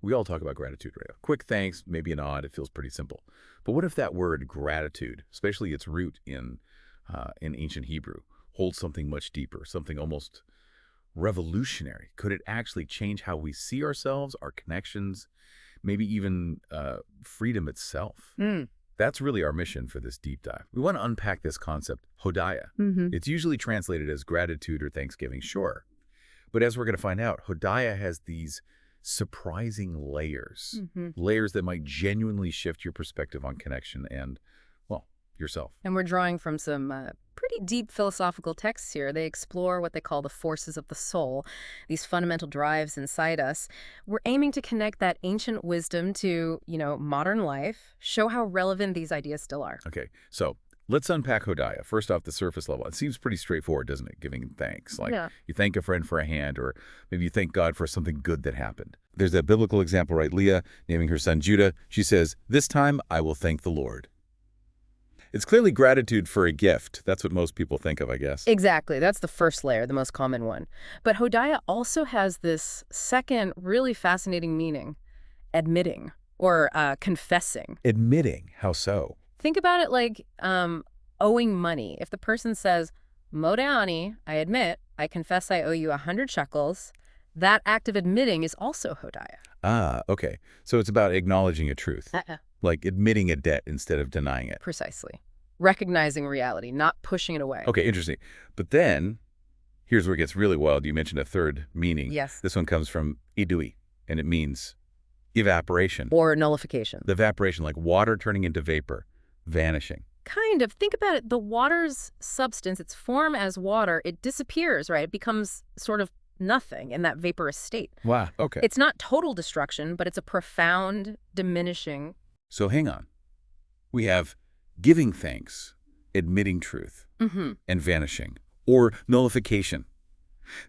We all talk about gratitude, right? A quick thanks, maybe a nod, it feels pretty simple. But what if that word gratitude, especially its root in ancient Hebrew, holds something much deeper, something almost revolutionary? Could it actually change how we see ourselves, our connections, maybe even freedom itself? That's really our mission for this deep dive. We want to unpack this concept, Hoda'ah. It's usually translated as gratitude or thanksgiving, sure. But as we're going to find out, Hoda'ah has these surprising layers, layers that might genuinely shift your perspective on connection and, well, yourself. And we're drawing from some pretty deep philosophical texts here. They explore what they call the forces of the soul, these fundamental drives inside us. We're aiming to connect that ancient wisdom to, modern life, show how relevant these ideas still are. Okay, so let's unpack Hoda'ah. First off, the surface level. It seems pretty straightforward, doesn't it? Giving thanks. Like you thank a friend for a hand, or maybe you thank God for something good that happened. There's that biblical example, right? Leah naming her son Judah. She says, "This time I will thank the Lord." It's clearly gratitude for a gift. That's what most people think of, I guess. Exactly. That's the first layer, the most common one. But Hoda'ah also has this second really fascinating meaning, admitting or confessing. Admitting? How so? Think about it like owing money. If the person says, Moda'ani, I admit, I confess I owe you 100 shekels, that act of admitting is also Hoda'ah. Ah, okay. So it's about acknowledging a truth. Like admitting a debt instead of denying it. Precisely. Recognizing reality, not pushing it away. Okay, interesting. But then, here's where it gets really wild. You mentioned a third meaning. Yes. This one comes from idui, and it means evaporation. Or nullification. The evaporation, like water turning into vapor, vanishing. Kind of. Think about it. The water's substance, its form as water, it disappears, right? It becomes sort of nothing in that vaporous state. Wow, okay. It's not total destruction, but it's a profound diminishing. So hang on. We have giving thanks, admitting truth, and vanishing, or nullification.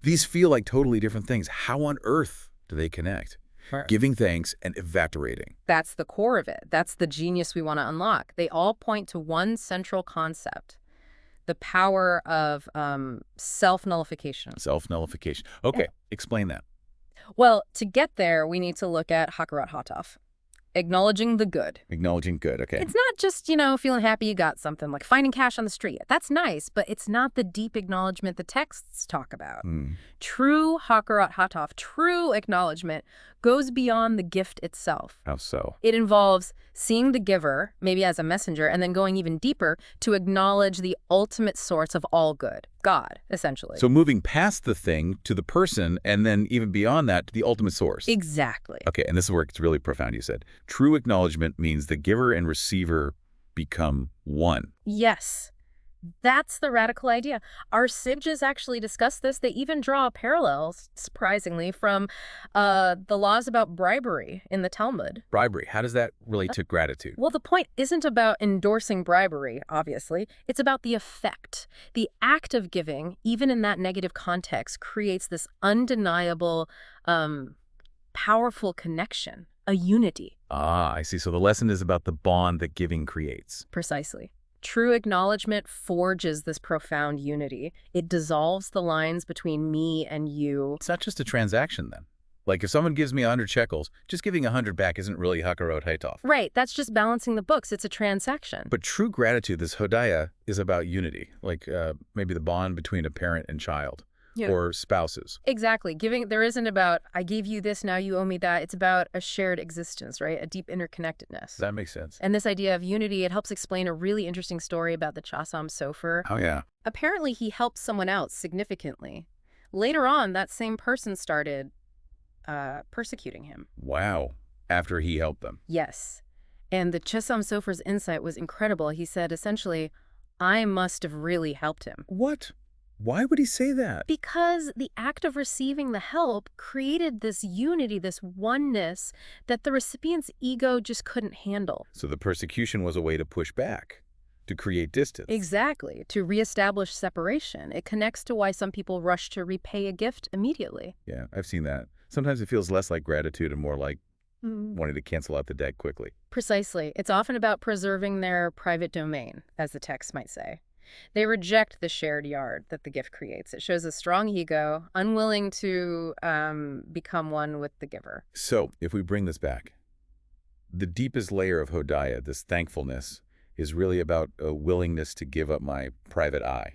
These feel like totally different things. How on earth do they connect? Right. Giving thanks and evaporating. That's the core of it. That's the genius we want to unlock. They all point to one central concept, the power of self-nullification. Self-nullification. Okay, explain that. Well, to get there, we need to look at Hakarat Hatov, acknowledging the good. Acknowledging good, okay. It's not just, feeling happy you got something, like finding cash on the street. That's nice, but it's not the deep acknowledgement the texts talk about. True Hakarat Hatov, true acknowledgement, goes beyond the gift itself. How so? It involves seeing the giver, maybe as a messenger, and then going even deeper to acknowledge the ultimate source of all good, God, essentially. So moving past the thing to the person, and then even beyond that to the ultimate source. Exactly. Okay, and this is where it's really profound, you said. True acknowledgement means the giver and receiver become one. Yes. That's the radical idea. Our sages actually discuss this. They even draw parallels, surprisingly, from the laws about bribery in the Talmud. Bribery, how does that relate to gratitude? Well, the point isn't about endorsing bribery, obviously. It's about the effect. The act of giving, even in that negative context, creates this undeniable, powerful connection, a unity. Ah, I see. So the lesson is about the bond that giving creates. Precisely. True acknowledgement forges this profound unity. It dissolves the lines between me and you. It's not just a transaction then. Like if someone gives me 100 shekels, just giving 100 back isn't really Hakarat Hatov. Right, that's just balancing the books. It's a transaction. But true gratitude, this Hoda'ah, is about unity, like maybe the bond between a parent and child. Or spouses. Exactly. There isn't about, I gave you this, now you owe me that. It's about a shared existence, right? A deep interconnectedness. That makes sense. And this idea of unity, it helps explain a really interesting story about the Chassam Sofer. Oh, yeah. Apparently, he helped someone out significantly. Later on, that same person started persecuting him. Wow. After he helped them. Yes. And the Chassam Sofer's insight was incredible. He said, essentially, I must have really helped him. What? Why would he say that? Because the act of receiving the help created this unity, this oneness that the recipient's ego just couldn't handle. So the persecution was a way to push back, to create distance. Exactly, to reestablish separation. It connects to why some people rush to repay a gift immediately. Yeah, I've seen that. Sometimes it feels less like gratitude and more like wanting to cancel out the debt quickly. Precisely. It's often about preserving their private domain, as the text might say. They reject the shared yard that the gift creates. It shows a strong ego, unwilling to become one with the giver. So, if we bring this back, the deepest layer of Hoda'ah, this thankfulness, is really about a willingness to give up my private I,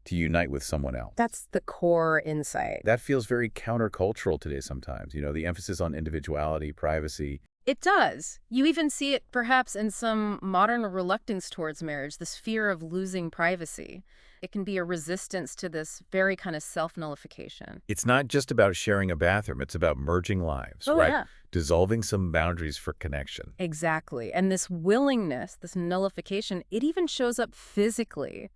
to unite with someone else. That's the core insight. That feels very countercultural today sometimes, the emphasis on individuality, privacy. It does. You even see it perhaps in some modern reluctance towards marriage, this fear of losing privacy. It can be a resistance to this very kind of self-nullification. It's not just about sharing a bathroom, it's about merging lives, Oh, right? yeah. Dissolving some boundaries for connection. Exactly. And this willingness, this nullification, it even shows up physically.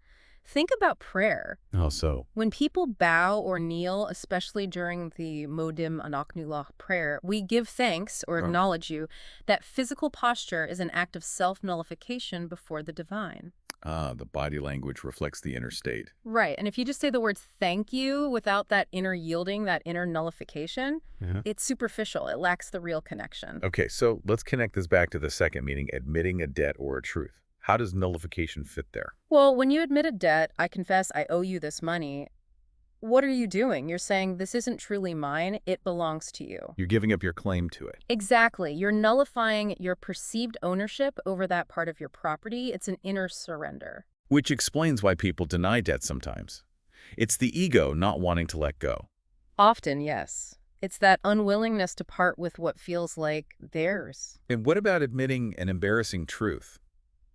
Think about prayer. Oh, so? When people bow or kneel, especially during the Modim Anaknulah prayer, we give thanks or acknowledge you. That physical posture is an act of self-nullification before the divine. The body language reflects the inner state. Right. And if you just say the words thank you without that inner yielding, that inner nullification, it's superficial. It lacks the real connection. Okay, so let's connect this back to the second meaning, admitting a debt or a truth. How does nullification fit there? Well, when you admit a debt, I confess I owe you this money, what are you doing? You're saying this isn't truly mine, it belongs to you. You're giving up your claim to it. Exactly. You're nullifying your perceived ownership over that part of your property. It's an inner surrender. Which explains why people deny debt sometimes. It's the ego not wanting to let go. Often, yes. It's that unwillingness to part with what feels like theirs. And what about admitting an embarrassing truth?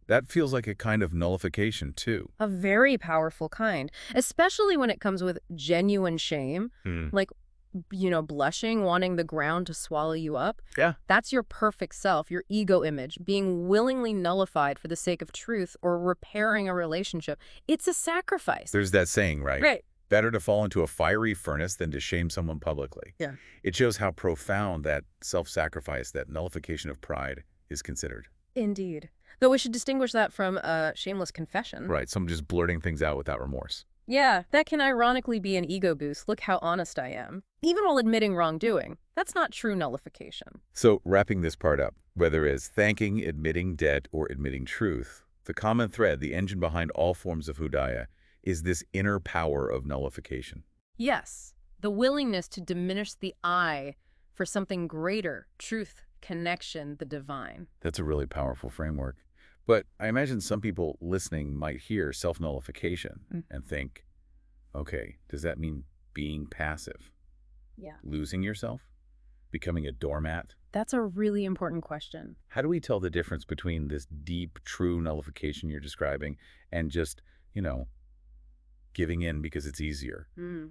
That feels like a kind of nullification, too. A very powerful kind, especially when it comes with genuine shame, like, blushing, wanting the ground to swallow you up. Yeah. That's your perfect self, your ego image, being willingly nullified for the sake of truth or repairing a relationship. It's a sacrifice. There's that saying, right? Right. Better to fall into a fiery furnace than to shame someone publicly. Yeah. It shows how profound that self-sacrifice, that nullification of pride, is considered. Indeed. Though we should distinguish that from a shameless confession. Right, someone just blurting things out without remorse. Yeah, that can ironically be an ego boost. Look how honest I am. Even while admitting wrongdoing. That's not true nullification. So, wrapping this part up, whether it's thanking, admitting debt, or admitting truth, the common thread, the engine behind all forms of Hoda'ah, is this inner power of nullification. Yes, the willingness to diminish the I for something greater, truth, connection, the divine. That's a really powerful framework. But I imagine some people listening might hear self-nullification and think, okay, does that mean being passive? Yeah. Losing yourself? Becoming a doormat? That's a really important question. How do we tell the difference between this deep, true nullification you're describing and just, giving in because it's easier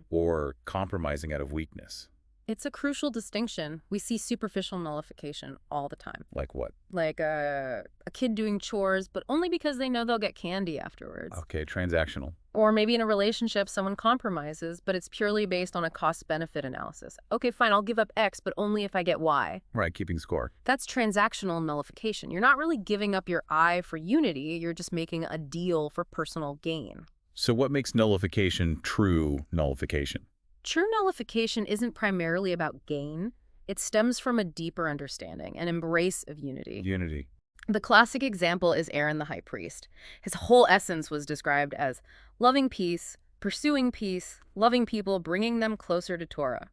or compromising out of weakness? It's a crucial distinction. We see superficial nullification all the time. Like what? Like a kid doing chores, but only because they know they'll get candy afterwards. Okay, transactional. Or maybe in a relationship, someone compromises, but it's purely based on a cost-benefit analysis. Okay, fine, I'll give up X, but only if I get Y. Right, keeping score. That's transactional nullification. You're not really giving up your I for unity. You're just making a deal for personal gain. So what makes nullification true nullification? True nullification isn't primarily about gain. It stems from a deeper understanding, an embrace of unity. Unity. The classic example is Aaron the high priest. His whole essence was described as loving peace, pursuing peace, loving people, bringing them closer to Torah.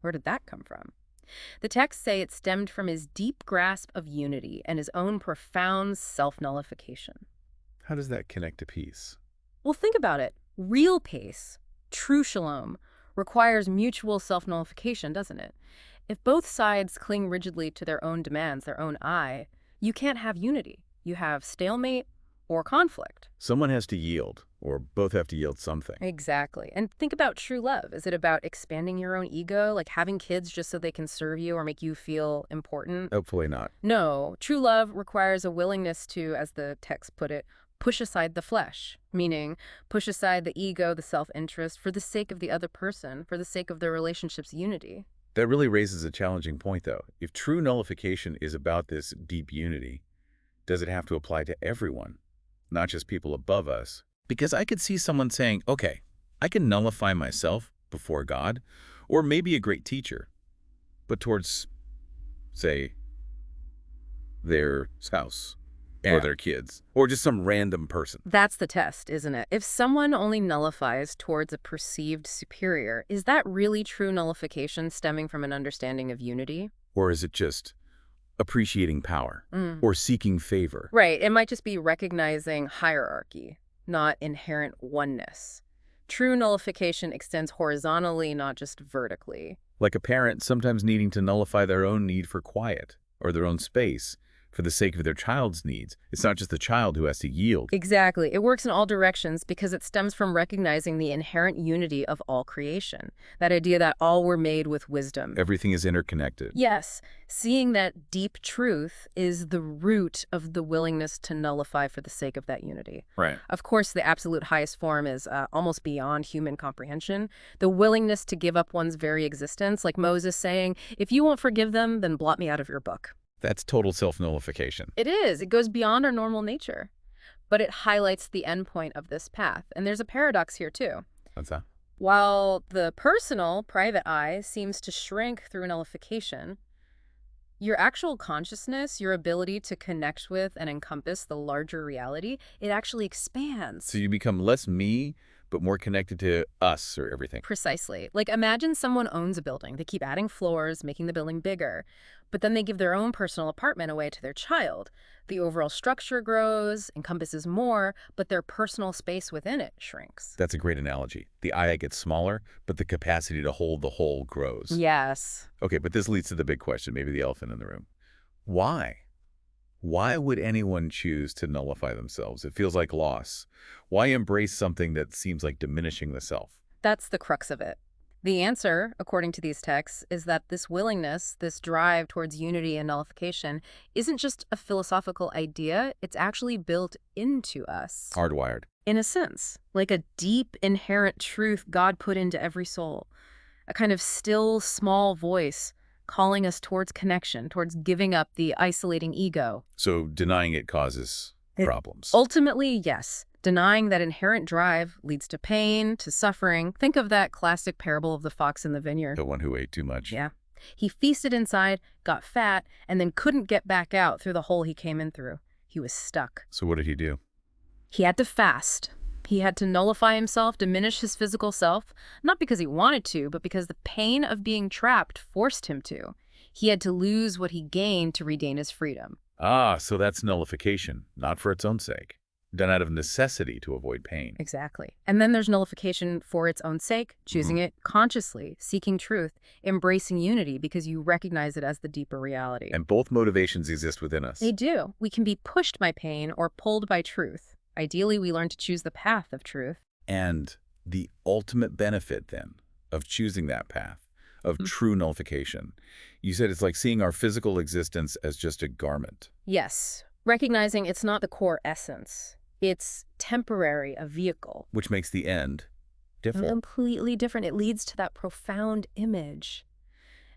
Where did that come from? The texts say it stemmed from his deep grasp of unity and his own profound self-nullification. How does that connect to peace? Well, think about it. Real peace, true shalom, requires mutual self-nullification, doesn't it? If both sides cling rigidly to their own demands, their own I, you can't have unity. You have stalemate or conflict. Someone has to yield, or both have to yield something. Exactly. And think about true love. Is it about expanding your own ego, like having kids just so they can serve you or make you feel important? Hopefully not. No. True love requires a willingness to, as the text put it, push aside the flesh, meaning push aside the ego, the self-interest, for the sake of the other person, for the sake of the relationship's unity. That really raises a challenging point, though. If true nullification is about this deep unity, does it have to apply to everyone, not just people above us? Because I could see someone saying, okay, I can nullify myself before God, or maybe a great teacher, but towards, say, their spouse or their kids, or just some random person. That's the test, isn't it? If someone only nullifies towards a perceived superior, is that really true nullification stemming from an understanding of unity? Or is it just appreciating power or seeking favor? Right. It might just be recognizing hierarchy, not inherent oneness. True nullification extends horizontally, not just vertically. Like a parent sometimes needing to nullify their own need for quiet or their own space for the sake of their child's needs. It's not just the child who has to yield. Exactly. It works in all directions because it stems from recognizing the inherent unity of all creation. That idea that all were made with wisdom. Everything is interconnected. Yes. Seeing that deep truth is the root of the willingness to nullify for the sake of that unity. Right. Of course, the absolute highest form is almost beyond human comprehension. The willingness to give up one's very existence, like Moses saying, if you won't forgive them, then blot me out of your book. That's total self-nullification. It is. It goes beyond our normal nature. But it highlights the endpoint of this path. And there's a paradox here, too. What's that? While the personal, private I seems to shrink through nullification, your actual consciousness, your ability to connect with and encompass the larger reality, it actually expands. So you become less me, but more connected to us or everything. Precisely. Like, imagine someone owns a building. They keep adding floors, making the building bigger, but then they give their own personal apartment away to their child. The overall structure grows, encompasses more, but their personal space within it shrinks. That's a great analogy. The I gets smaller, but the capacity to hold the whole grows. Yes. Okay, but this leads to the big question, maybe the elephant in the room. Why? Why would anyone choose to nullify themselves? It feels like loss. Why embrace something that seems like diminishing the self? That's the crux of it. The answer, according to these texts, is that this willingness, this drive towards unity and nullification, isn't just a philosophical idea, it's actually built into us. Hardwired. In a sense, like a deep, inherent truth God put into every soul. A kind of still, small voice calling us towards connection, towards giving up the isolating ego. So denying it causes problems. Ultimately, yes. Denying that inherent drive leads to pain, to suffering. Think of that classic parable of the fox in the vineyard. The one who ate too much. Yeah. He feasted inside, got fat, and then couldn't get back out through the hole he came in through. He was stuck. So what did he do? He had to fast. He had to nullify himself, diminish his physical self, not because he wanted to, but because the pain of being trapped forced him to. He had to lose what he gained to regain his freedom. Ah, so that's nullification, not for its own sake. Done out of necessity to avoid pain. Exactly. And then there's nullification for its own sake, choosing it consciously, seeking truth, embracing unity because you recognize it as the deeper reality. And both motivations exist within us. They do. We can be pushed by pain or pulled by truth. Ideally, we learn to choose the path of truth. And the ultimate benefit, then, of choosing that path, of true nullification, you said it's like seeing our physical existence as just a garment. Yes. Recognizing it's not the core essence. It's temporary, a vehicle. Which makes the end different. Completely different. It leads to that profound image.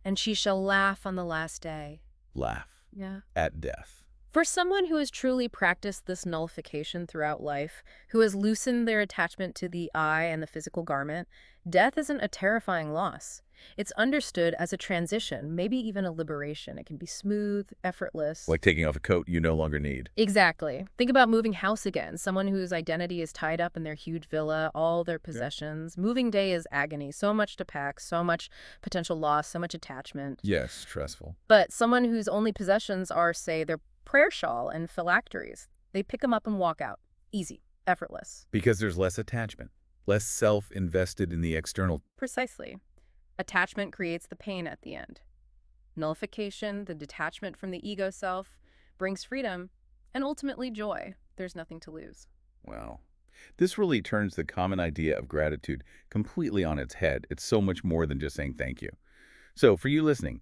And she shall laugh on the last day. Laugh. Yeah. At death. For someone who has truly practiced this nullification throughout life, who has loosened their attachment to the I and the physical garment, death isn't a terrifying loss. It's understood as a transition, maybe even a liberation. It can be smooth, effortless. Like taking off a coat you no longer need. Exactly. Think about moving house again. Someone whose identity is tied up in their huge villa, all their possessions. Yeah. Moving day is agony. So much to pack, so much potential loss, so much attachment. Yes, stressful. But someone whose only possessions are, say, their prayer shawl and phylacteries, they pick them up and walk out. Easy, effortless. Because there's less attachment, less self invested in the external. Precisely. Attachment creates the pain at the end. Nullification, the detachment from the ego self, brings freedom and ultimately joy. There's nothing to lose. Wow. This really turns the common idea of gratitude completely on its head. It's so much more than just saying thank you. So for you listening,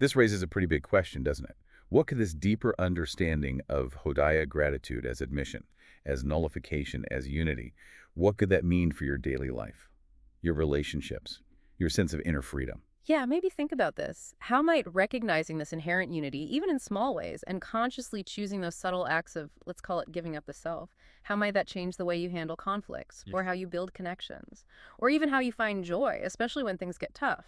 this raises a pretty big question, doesn't it? What could this deeper understanding of Hoda'ah gratitude as admission, as nullification, as unity, what could that mean for your daily life, your relationships, your sense of inner freedom? Yeah, maybe think about this. How might recognizing this inherent unity, even in small ways, and consciously choosing those subtle acts of, let's call it giving up the self, how might that change the way you handle conflicts, or how you build connections, or even how you find joy, especially when things get tough?